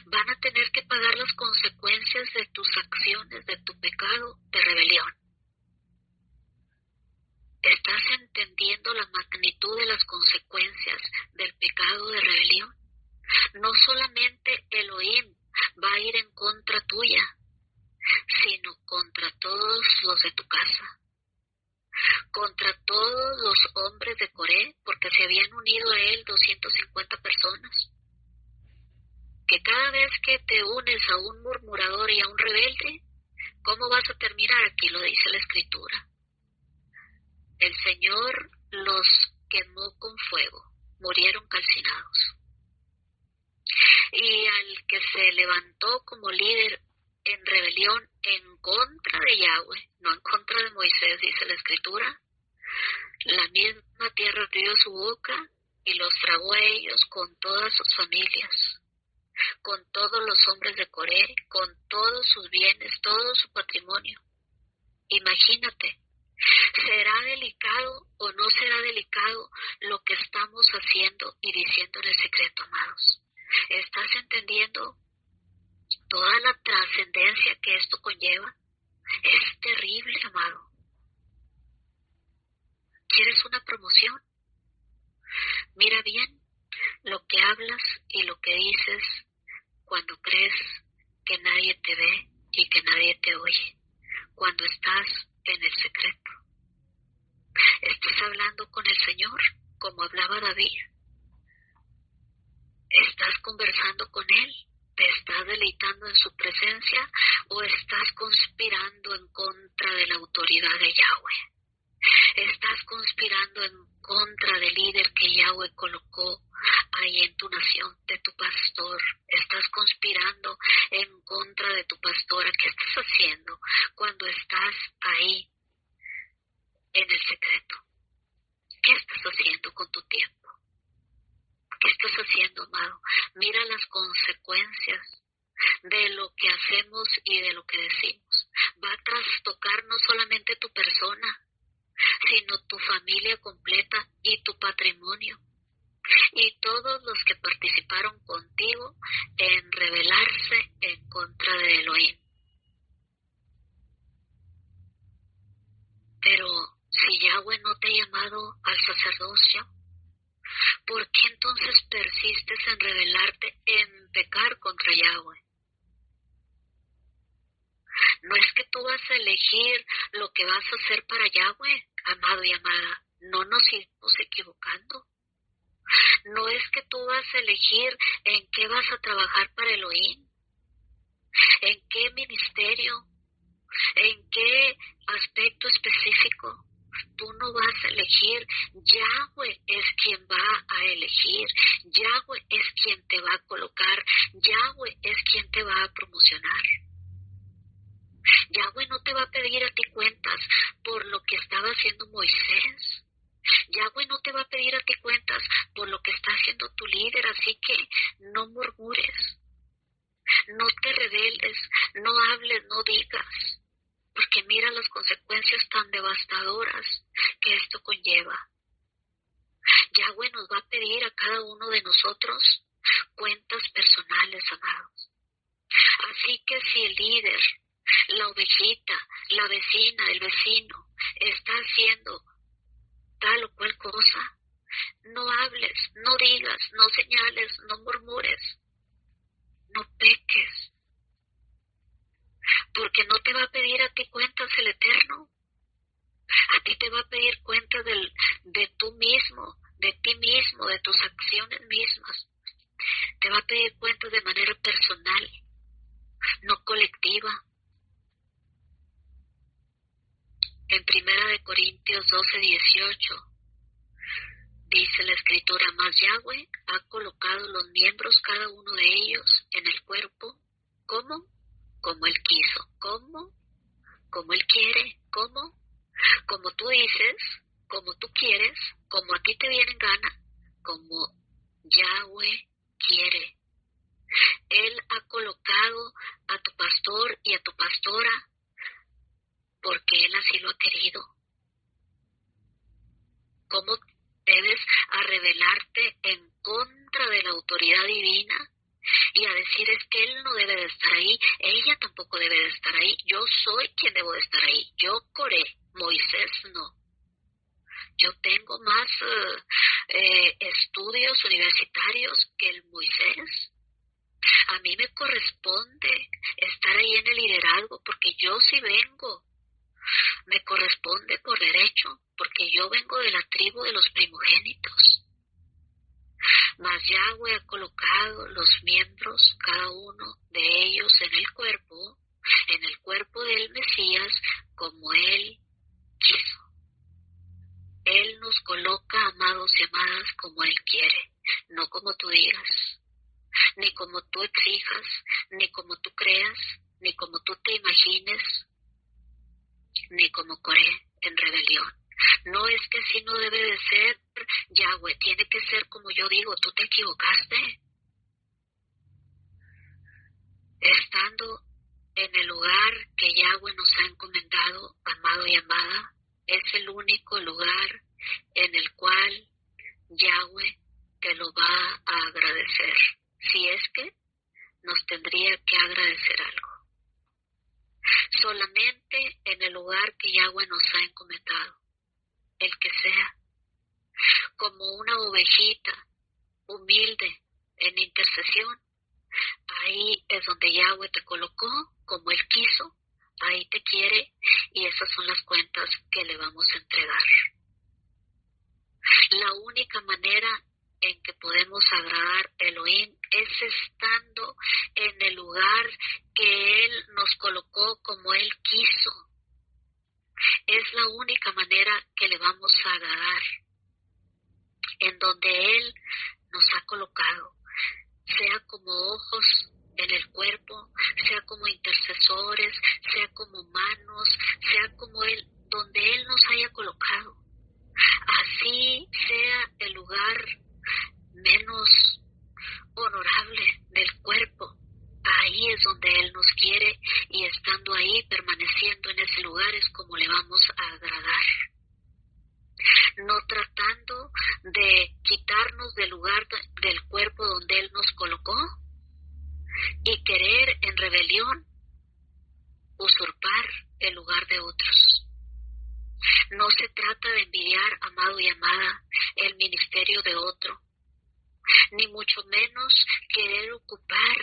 van a tener que pagar las consecuencias de tus acciones, de tu pecado de rebelión. ¿Estás entendiendo la magnitud de las consecuencias del pecado de rebelión? No solamente Elohim va a ir en contra tuya, sino contra todos los de tu casa, contra todos los hombres de Coré, porque se habían unido a él 250 personas. Que cada vez que te unes a un murmurador y a un rebelde, ¿cómo vas a terminar? Aquí lo dice la Escritura. El Señor los quemó con fuego, murieron calcinados. Y al que se levantó como líder en rebelión en contra de Yahweh, no en contra de Moisés, dice la Escritura, la misma tierra abrió su boca y los tragó a ellos con todas sus familias, con todos los hombres de Coré, con todos sus bienes, todo su patrimonio. Imagínate, ¿será delicado o no será delicado lo que estamos haciendo y diciendo en el secreto, amados? ¿Estás entendiendo toda la trascendencia que esto conlleva? Es terrible, amado. ¿Quieres una promoción? Mira bien lo que hablas y lo que dices cuando crees que nadie te ve y que nadie te oye, cuando estás en el secreto. Estás hablando con el Señor, como hablaba David. ¿Estás conversando con Él? ¿Te estás deleitando en su presencia o estás conspirando en contra de la autoridad de Yahweh? ¿Estás conspirando en contra del líder que Yahweh colocó ahí en tu nación, de tu pastor? ¿Estás conspirando en contra de tu pastora? ¿Qué estás haciendo cuando estás ahí en el secreto? ¿Qué estás haciendo con tu tiempo? ¿Qué estás haciendo, amado? Mira las consecuencias de lo que hacemos y de lo que decimos. Va a trastocar no solamente tu persona, sino tu familia completa y tu patrimonio. Y todos los que participaron contigo en rebelarse en contra de Elohim. Pero si Yahweh no te ha llamado al sacerdocio, ¿por qué entonces persistes en rebelarte, en pecar contra Yahweh? No es que tú vas a elegir lo que vas a hacer para Yahweh, amado y amada. No nos sigamos equivocando. No es que tú vas a elegir en qué vas a trabajar para Elohim, en qué ministerio, en qué aspecto específico. Tú no vas a elegir, Yahweh es quien va a elegir, Yahweh es quien te va a colocar, Yahweh es quien te va a promocionar. Yahweh no te va a pedir a ti cuentas por lo que estaba haciendo Moisés. Yahweh no te va a pedir a ti cuentas por lo que está haciendo tu líder, así que no murmures, no te rebeles, no hables, no digas. Porque mira las consecuencias tan devastadoras que esto conlleva. Yahweh nos va a pedir a cada uno de nosotros cuentas personales, amados. Así que si el líder, la ovejita, la vecina, el vecino, está haciendo tal o cual cosa, no hables, no digas, no señales, no murmures, no peques. Porque no te va a pedir a ti cuentas el Eterno. A ti te va a pedir cuentas de tú mismo, de ti mismo, de tus acciones mismas. Te va a pedir cuentas de manera personal, no colectiva. En 1 Corintios 12:18 dice la Escritura, mas Yahweh ha colocado los miembros, cada uno de ellos, en el cuerpo. ¿Cómo? Como Él quiso. ¿Cómo? Como Él quiere. ¿Cómo? Como tú dices, como tú quieres, como a ti te viene en gana, como Yahweh quiere. divina y a decir es que él no debe de estar ahí, ella tampoco debe de estar ahí, yo soy quien debo de estar ahí, yo Coré, Moisés no. Yo tengo más estudios universitarios que el Moisés. A mí me corresponde estar ahí en el liderazgo porque yo sí vengo. Me corresponde por derecho porque yo vengo de la tribu de los primogénitos. Mas Yahweh ha colocado los miembros, cada uno de ellos en el cuerpo del Mesías, como Él quiso. Él nos coloca, amados y amadas, como Él quiere, no como tú digas, ni como tú exijas, ni como tú creas, ni como tú te imagines, ni como Coré en rebelión. No es que así no debe de ser, Yahweh, tiene que ser como yo digo, tú te equivocaste. Estando en el lugar que Yahweh nos ha encomendado, amado y amada, es el único lugar en el cual Yahweh te lo va a agradecer. Si es que nos tendría que agradecer algo. Solamente en el lugar que Yahweh nos ha encomendado, el que sea, como una ovejita humilde en intercesión, ahí es donde Yahweh te colocó, como Él quiso, ahí te quiere y esas son las cuentas que le vamos a entregar. La única manera en que podemos agradar a Elohim es estando en el lugar que Él nos colocó como Él quiso. Es la única manera que le vamos a agradar, en donde Él nos ha colocado, sea como ojos en el cuerpo, sea como intercesores, sea como manos, sea como Él, donde Él nos haya colocado. Así sea el lugar menos honorable del cuerpo, ahí es donde Él nos quiere y estando ahí, permaneciendo en ese lugar es como le vamos a agradar. No tratando de quitarnos del lugar del cuerpo donde Él nos colocó y querer en rebelión usurpar el lugar de otros. No se trata de envidiar, amado y amada, el ministerio de otro, ni mucho menos querer ocupar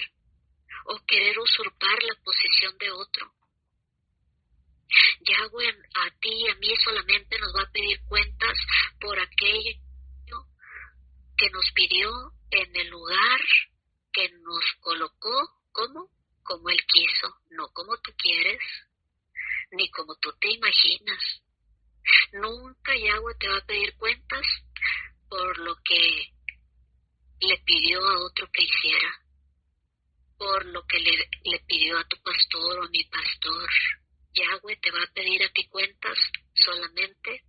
o querer usurpar la posición de otro. Yahweh a ti y a mí solamente nos va a pedir cuentas por aquello que nos pidió en el lugar que nos colocó, ¿cómo? Como Él quiso, no como tú quieres, ni como tú te imaginas. Nunca Yahweh te va a pedir cuentas por lo que le pidió a otro que hiciera, por lo que le pidió a tu pastor o a mi pastor. Yahweh te va a pedir a ti cuentas solamente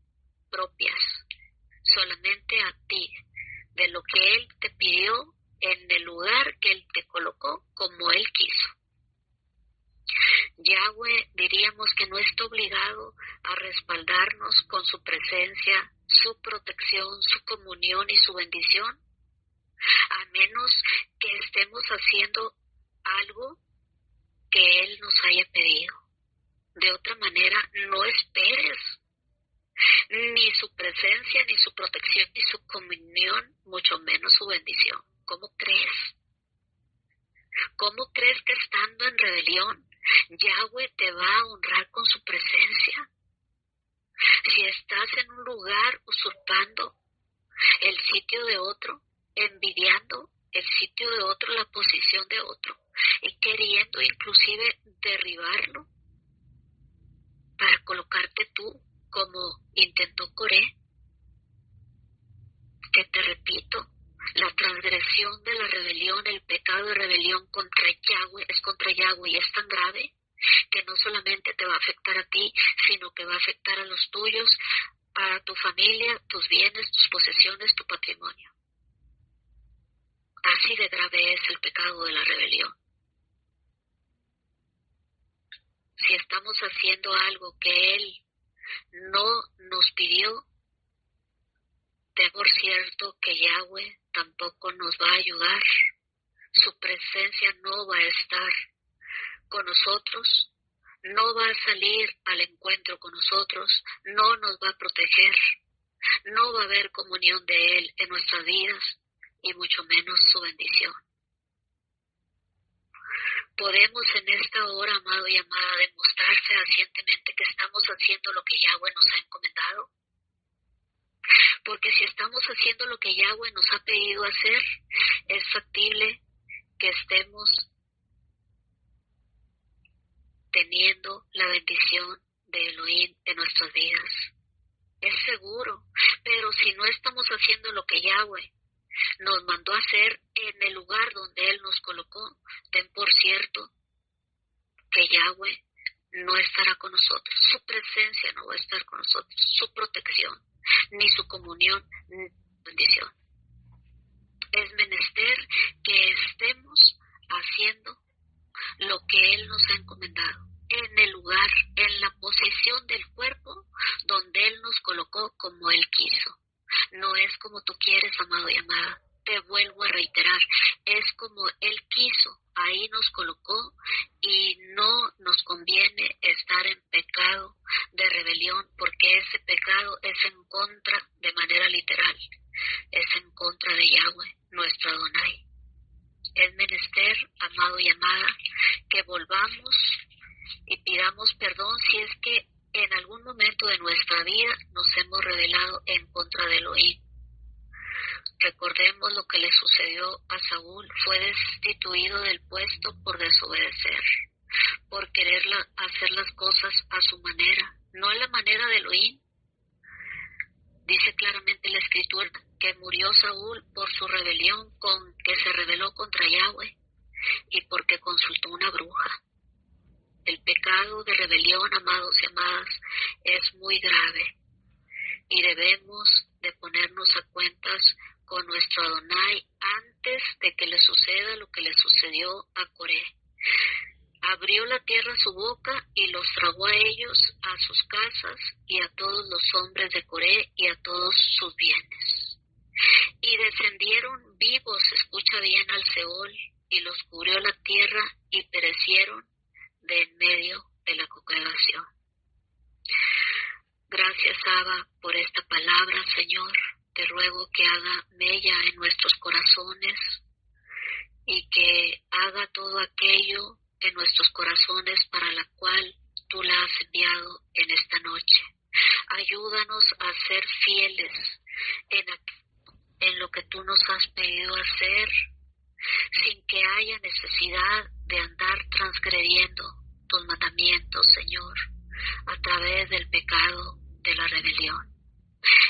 propias, solamente a ti, de lo que Él te pidió en el lugar que Él te colocó como Él quiso. Yahweh diríamos que no está obligado a respaldarnos con su presencia, su protección, su comunión y su bendición, a menos que estemos haciendo algo que Él nos haya pedido. De otra manera, no esperes ni su presencia, ni su protección, ni su comunión, mucho menos su bendición. ¿Cómo crees? ¿Cómo crees que estando en rebelión, Yahweh te va a honrar con su presencia? Si estás en un lugar usurpando el sitio de otro, envidiando el sitio de otro, la posición de otro, y queriendo inclusive derribarlo para colocarte tú como intentó Coré, que te repito, la transgresión de la rebelión, el pecado de rebelión contra Yahweh y es tan grave que no solamente te va a afectar a ti, sino que va a afectar a los tuyos, a tu familia, tus bienes, tus posesiones, tu patrimonio. Así de grave es el pecado de la rebelión. Si estamos haciendo algo que Él no nos pidió, de por cierto que Yahweh tampoco nos va a ayudar Su presencia no va a estar con nosotros, no va a salir al encuentro con nosotros, no nos va a proteger, no va a haber comunión de Él en nuestras vidas y mucho menos su bendición. Podemos en esta hora, amado y amada, demostrar fehacientemente que estamos haciendo lo que Yahweh nos ha encomendado. Porque si estamos haciendo lo que Yahweh nos ha pedido hacer, es factible que estemos teniendo la bendición de Elohim en nuestras vidas. Es seguro, pero si no estamos haciendo lo que Yahweh nos mandó a hacer en el lugar donde Él nos colocó, ten por cierto que Yahweh no estará con nosotros, su presencia no va a estar con nosotros, su protección, ni su comunión, ni su bendición. Es menester que estemos haciendo lo que Él nos ha encomendado, en el lugar, en la posición del cuerpo donde Él nos colocó como Él quiso. No es como tú quieres, amado y amada. Te vuelvo a reiterar, es como Él quiso. Ahí nos colocó y no nos conviene estar en pecado de rebelión, porque ese pecado es en contra, de manera literal, es en contra de Yahweh, nuestro Adonai. Es menester, amado y amada, que volvamos y pidamos perdón si es que en algún momento de nuestra vida nos hemos rebelado en contra de Elohim. Recordemos lo que le sucedió a Saúl, fue destituido del puesto por desobedecer, por querer hacer las cosas a su manera, no a la manera de Elohim. Dice claramente la Escritura que murió Saúl por su rebelión, que se rebeló contra Yahweh y porque consultó una bruja. El pecado de rebelión, amados y amadas, es muy grave y debemos de ponernos a cuentas con nuestro Adonai antes de que le suceda lo que le sucedió a Coré. Abrió la tierra su boca y los tragó a ellos, a sus casas y a todos los hombres de Coré y a todos sus bienes. Y descendieron vivos, escucha bien, al Seol, y los cubrió la tierra y perecieron de en medio de la congregación. Gracias, Abba, por esta palabra, Señor. Te ruego que haga mella en nuestros corazones y que haga todo aquello en nuestros corazones para la cual tú la has enviado en esta noche. Ayúdanos a ser fieles en lo que tú nos has pedido hacer, sin que haya necesidad de andar transgrediendo tus mandamientos, Señor, a través del pecado de la rebelión.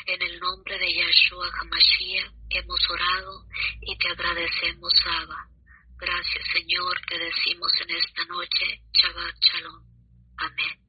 En el nombre de Yahshua HaMashiach hemos orado y te agradecemos, Abba. Gracias, Señor, te decimos en esta noche, Shabbat Shalom. Amén.